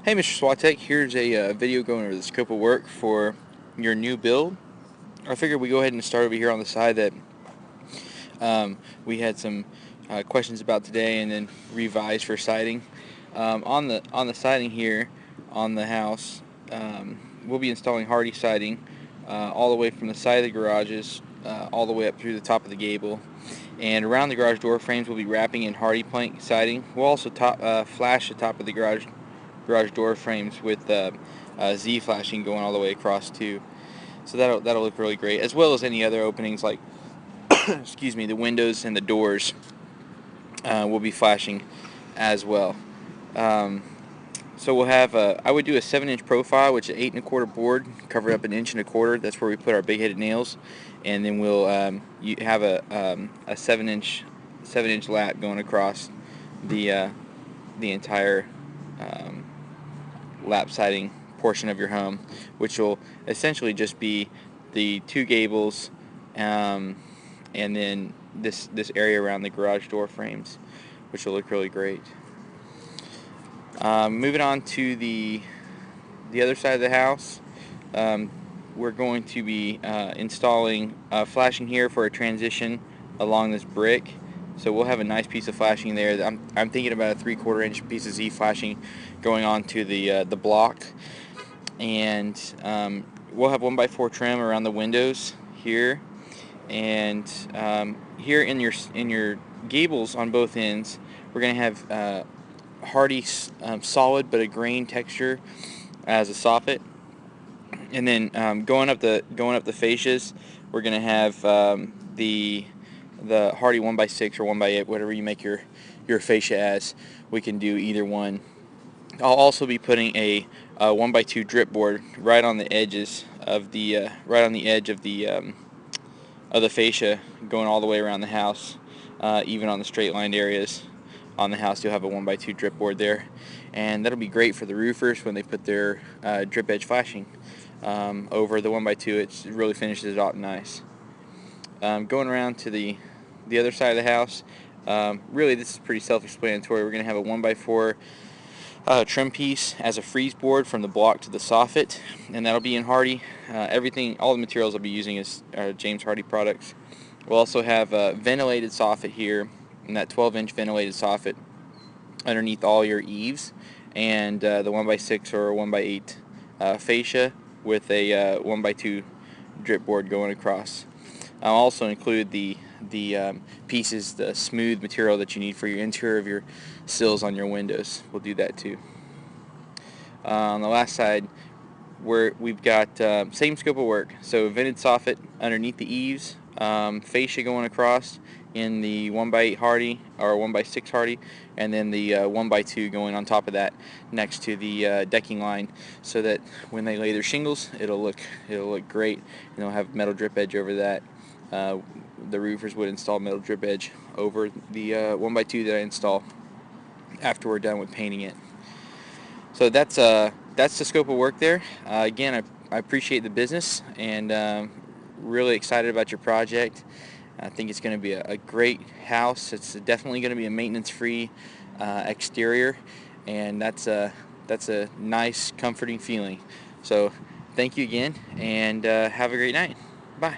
Hey Mr. Swatek, here's a video going over the scope of work for your new build. I figured we go ahead and start over here on the side that we had some questions about today and then revised for siding. On the siding here on the house, we'll be installing Hardie siding all the way from the side of the garages all the way up through the top of the gable. And around the garage door frames we'll be wrapping in Hardie plank siding. We'll also flash the top of the garage door frames with Z flashing going all the way across too. So that'll look really great, as well as any other openings like excuse me, the windows and the doors will be flashing as well. So we'll have I would do a 7-inch profile, which is 8 1/4 board, covered up 1 1/4 inches. That's where we put our big-headed nails, and then we'll you have a 7-inch lap going across the entire lap siding portion of your home, which will essentially just be the two gables and then this area around the garage door frames, which will look really great. Moving on to the other side of the house, we're going to be installing flashing here for a transition along this brick. So we'll have a nice piece of flashing there. I'm thinking about a 3/4 inch piece of Z flashing going on to the block, and we'll have 1x4 trim around the windows here, and here in your gables on both ends, we're going to have Hardie solid but a grain texture as a soffit, and then going up the fascias, we're going to have the Hardie 1x6 or 1x8, whatever you make your fascia as. We can do either one. I'll also be putting a 1x2 drip board right on the edges of the edge of the fascia, going all the way around the house, even on the straight lined areas on the house. You'll have a 1x2 drip board there, and that'll be great for the roofers when they put their drip edge flashing over the 1x2. It really finishes it out nice. Going around to the other side of the house, really this is pretty self-explanatory. We're going to have a 1x4 trim piece as a freeze board from the block to the soffit, and that'll be in Hardie. All the materials I'll be using is James Hardie products. We'll also have a ventilated soffit here, and that 12-inch ventilated soffit underneath all your eaves, and the 1x6 or 1x8 fascia with a 1x2 drip board going across. I'll also include the pieces, the smooth material that you need for your interior of your sills on your windows. We'll do that too. On the last side, we've got same scope of work. So vented soffit underneath the eaves, fascia going across in the 1x8 Hardie or 1x6 Hardie, and then the 1x2 going on top of that next to the decking line, so that when they lay their shingles, it'll look great, and they'll have metal drip edge over that. The roofers would install metal drip edge over the 1x2 that I install after we're done with painting it. So that's the scope of work there. Again, I appreciate the business, and really excited about your project. I think it's going to be a great house. It's definitely going to be a maintenance-free exterior, and that's a nice, comforting feeling. So thank you again, and have a great night. Bye.